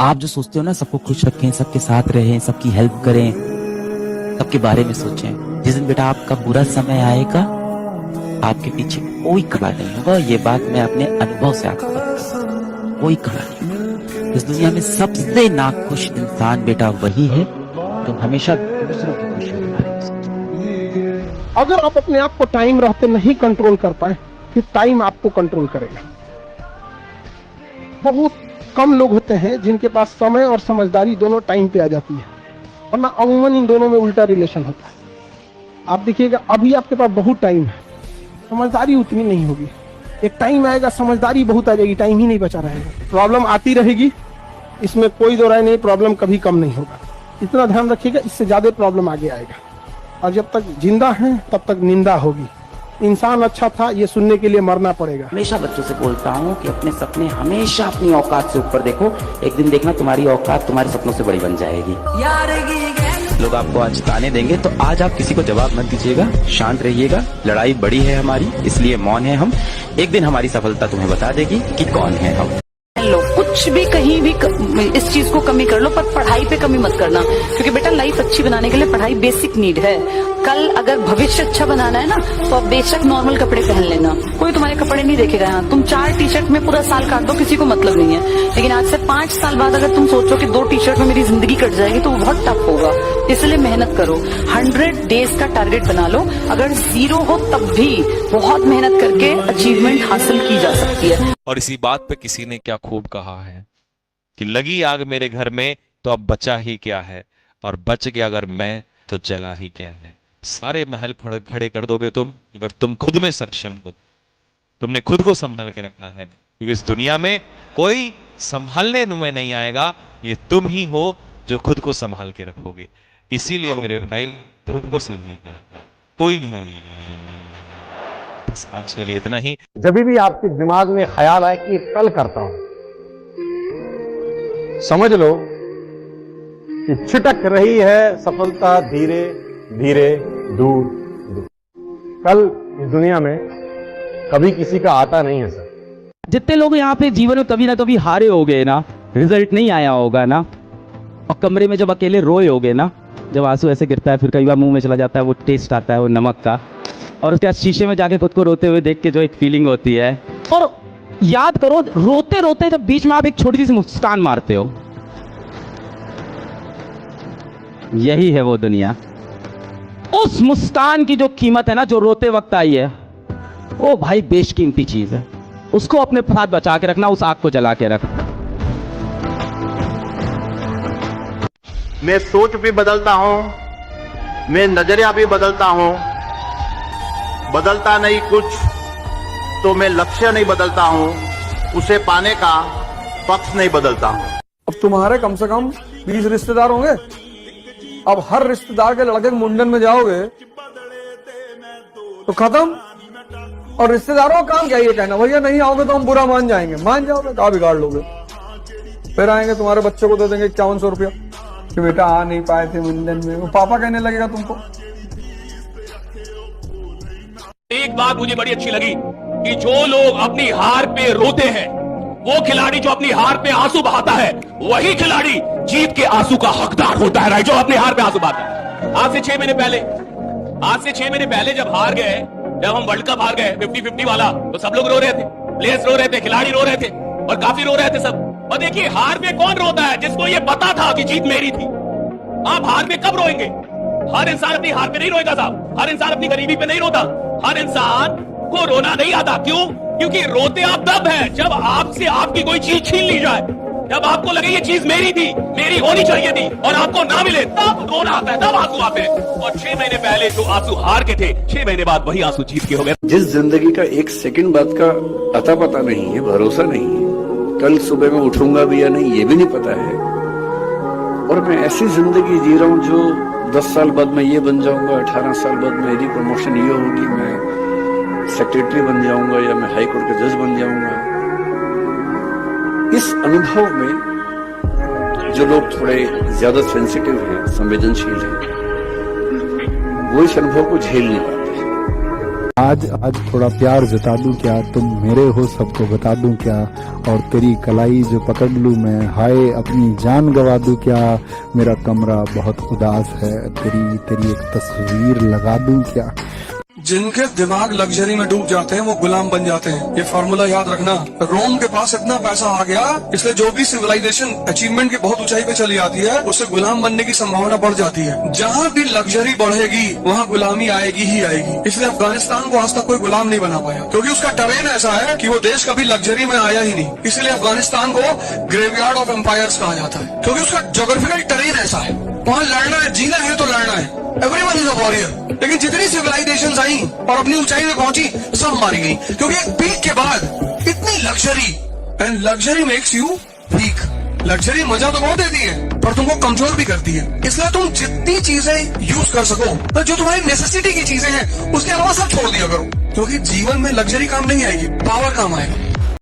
आप जो सोचते हो ना सबको खुश रखें, सबके साथ रहें, सबकी हेल्प करें, सबके बारे में सोचें, जिस दिन बेटा आपका बुरा समय आएगा आपके पीछे कोई खड़ा नहीं होगा। ये बात मैं अपने अनुभव से आपको बताता हूं, कोई खड़ा नहीं होगा। इस दुनिया में सबसे नाखुश इंसान बेटा वही है जो हमेशा दूसरों की खुशी में रहे। अगर आप अपने आप को टाइम रहते नहीं कंट्रोल कर पाए, फिर टाइम आपको कंट्रोल करेगा। बहुत कम लोग होते हैं जिनके पास समय और समझदारी दोनों टाइम पे आ जाती है, वरना अमूमन इन दोनों में उल्टा रिलेशन होता है। आप देखिएगा अभी आपके पास बहुत टाइम है, समझदारी उतनी नहीं होगी। एक टाइम आएगा समझदारी बहुत आ जाएगी, टाइम ही नहीं बचा रहेगा। प्रॉब्लम आती रहेगी, इसमें कोई दो राय नहीं, प्रॉब्लम कभी कम नहीं होगा। इतना ध्यान रखिएगा, इससे ज्यादा प्रॉब्लम आगे आएगा। और जब तक जिंदा हैं तब तक निंदा होगी। इंसान अच्छा था ये सुनने के लिए मरना पड़ेगा। हमेशा बच्चों से बोलता हूँ कि अपने सपने हमेशा अपनी औकात से ऊपर देखो, एक दिन देखना तुम्हारी औकात तुम्हारे सपनों से बड़ी बन जाएगी। लोग आपको आज ताने देंगे तो आज आप किसी को जवाब मत दीजिएगा, शांत रहिएगा। लड़ाई बड़ी है हमारी, इसलिए मौन है हम। एक दिन हमारी सफलता तुम्हें बता देगी कि कौन है हम। लो कुछ भी कहीं भी इस चीज को कमी कर लो, पर पढ़ाई पे कमी मत करना, क्योंकि बेटा लाइफ अच्छी बनाने के लिए पढ़ाई बेसिक नीड है। कल अगर भविष्य अच्छा बनाना है ना तो आप बेशक नॉर्मल कपड़े पहन लेना, कोई तुम्हारे कपड़े नहीं देखेगा। यहाँ तुम 4 टी-शर्ट में पूरा साल काट दो, किसी को मतलब नहीं है। लेकिन आज से 5 साल बाद अगर तुम सोचो कि 2 टी-शर्ट में मेरी जिंदगी कट जाएगी तो बहुत टफ होगा। इसलिए मेहनत करो, 100 डेज का टारगेट बना लो। अगर 0 हो तब भी बहुत मेहनत करके अचीवमेंट हासिल की जा सकती है। और इसी बात पे किसी ने क्या खूब कहा है कि लगी आग मेरे घर में तो अब बचा ही क्या है, और बच गया अगर मैं तो जला ही क्या है। सारे महल खड़े कर दोगे तुम अगर तुम खुद में सक्षम हो, तुमने खुद को संभाल के रखना है, क्योंकि इस दुनिया में कोई संभालने में नहीं आएगा, ये तुम ही हो जो खुद को संभाल के रखोगे। इसीलिए मेरे भाई तुमको संभालना, कोई नहीं। आज के लिए इतना ही। जब भी आपके दिमाग में ख्याल आए कि कल करता हूं, समझ लो कि छिटक रही है सफलता धीरे धीरे दूर दूर। कल इस दुनिया में कभी किसी का आता नहीं है सर। जितने लोग यहाँ पे जीवन में कभी ना कभी हारे हो गए ना, रिजल्ट नहीं आया होगा ना, और कमरे में जब अकेले रोए होगे ना, जब आंसू ऐसे गिरता है, फिर कई बार मुंह में चला जाता है वो टेस्ट आता है वो नमक का, और उसके बाद शीशे में जाके खुद को रोते हुए देख के जो एक फीलिंग होती है। और याद करो रोते रोते जब बीच में आप एक छोटी सी मुस्कान मारते हो, यही है वो दुनिया। उस मुस्कान की जो कीमत है ना, जो रोते वक्त आई है, वो भाई बेशकीमती चीज है। उसको अपने साथ बचा के रखना, उस आग को जला के रखना। मैं सोच भी बदलता हूं, मैं नजरिया भी बदलता हूं, बदलता नहीं कुछ तो मैं लक्ष्य नहीं बदलता हूं, उसे पाने का पक्ष नहीं बदलता हूं। अब तुम्हारे कम से कम 20 रिश्तेदार होंगे। अब हर रिश्तेदार के लड़के के मुंडन में जाओगे तो खत्म। और रिश्तेदारों का काम क्या ये कहना भैया नहीं आओगे तो हम बुरा मान जाएंगे। मान जाओगे कहा बिगाड़ लोगे। फिर आएंगे तुम्हारे बच्चे को दे देंगे 5100 रुपया कि बेटा आ नहीं पाए थे मुंडन में, वो पापा कहने लगेगा तुमको। एक बात मुझे बड़ी अच्छी लगी कि जो लोग अपनी हार पे रोते हैं, वो खिलाड़ी जो अपनी हार पे आंसू बहाता है, वही खिलाड़ी जीत के आंसू का हकदार होता है। राइट, जो अपनी हार पे आंसू बहाता है। आज से 6 महीने पहले जब हार गए, जब हम वर्ल्ड कप हार गए 50-50 वाला, तो सब लोग रो रहे थे, प्लेयर्स रो रहे थे, खिलाड़ी रो रहे थे, और काफी रो रहे थे सब। और देखिए हार में कौन रोता है? जिसको ये पता था कि जीत मेरी थी। आप हार में कब रोएंगे? हर इंसान अपनी हार पे नहीं रोएगा साहब, हर इंसान अपनी गरीबी पे नहीं रोता, हर इंसान को रोना नहीं आता। क्यों? क्योंकि रोते आप तब हैं जब आपसे आपकी कोई चीज छीन ली जाए, जब आपको लगे ये चीज मेरी थी, मेरी होनी चाहिए थी, और आपको ना मिले, तब रोना आता है, तब आंसू आते हैं। और 6 महीने पहले जो आंसू हार के थे, 6 महीने बाद वही आंसू जीत के हो गए। जिस जिंदगी का एक सेकंड बाद का अता पता नहीं है, भरोसा नहीं है, कल सुबह में उठूंगा भी या नहीं ये भी नहीं पता है, और मैं ऐसी जिंदगी जी रहा हूं जो 10 साल बाद मैं ये बन जाऊंगा, 18 साल बाद मेरी प्रमोशन ये होगी, मैं सेक्रेटरी बन जाऊंगा या मैं हाई कोर्ट का जज बन जाऊंगा। इस अनुभव में जो लोग थोड़े ज्यादा सेंसिटिव हैं, संवेदनशील हैं, वो इस अनुभव को झेल नहीं पाते। आज थोड़ा प्यार जता दूं क्या, तुम मेरे हो सबको बता दूं क्या, और तेरी कलाई जो पकड़ लूं मैं, हाय अपनी जान गवा दूं क्या, मेरा कमरा बहुत उदास है, तेरी एक तस्वीर लगा दूं क्या। जिनके दिमाग लग्जरी में डूब जाते हैं वो गुलाम बन जाते हैं। ये फॉर्मूला याद रखना। रोम के पास इतना पैसा आ गया, इसलिए जो भी सिविलाइजेशन अचीवमेंट की बहुत ऊंचाई पे चली जाती है उससे गुलाम बनने की संभावना बढ़ जाती है। जहाँ भी लग्जरी बढ़ेगी वहाँ गुलामी आएगी ही आएगी। इसलिए अफगानिस्तान को आज तक कोई गुलाम नहीं बना पाया, क्योंकि उसका टरेन ऐसा है कि वो देश कभी लग्जरी में आया ही नहीं। इसलिए अफगानिस्तान को ग्रेवयार्ड ऑफ एम्पायर्स कहा जाता है, क्योंकि उसका जोग्राफिकल टरेन ऐसा है। वहाँ लड़ना है, जीना है तो लड़ना है, एवरीवन इज अ वॉरियर। लेकिन जितनी सिविलाइजेशंस आई और अपनी ऊंचाई में पहुंची, सब मारी गई, क्योंकि एक पीक के बाद इतनी luxury, and luxury makes you weak. Luxury मजा तो बहुत देती है पर तुमको कमजोर भी करती है। इसलिए तुम जितनी चीजें यूज कर सको, तो जो तुम्हारी नेसेसिटी की चीजें हैं उसके अलावा सब छोड़ दिया करो, क्योंकि जीवन में लग्जरी काम नहीं आएगी, पावर काम आएगा।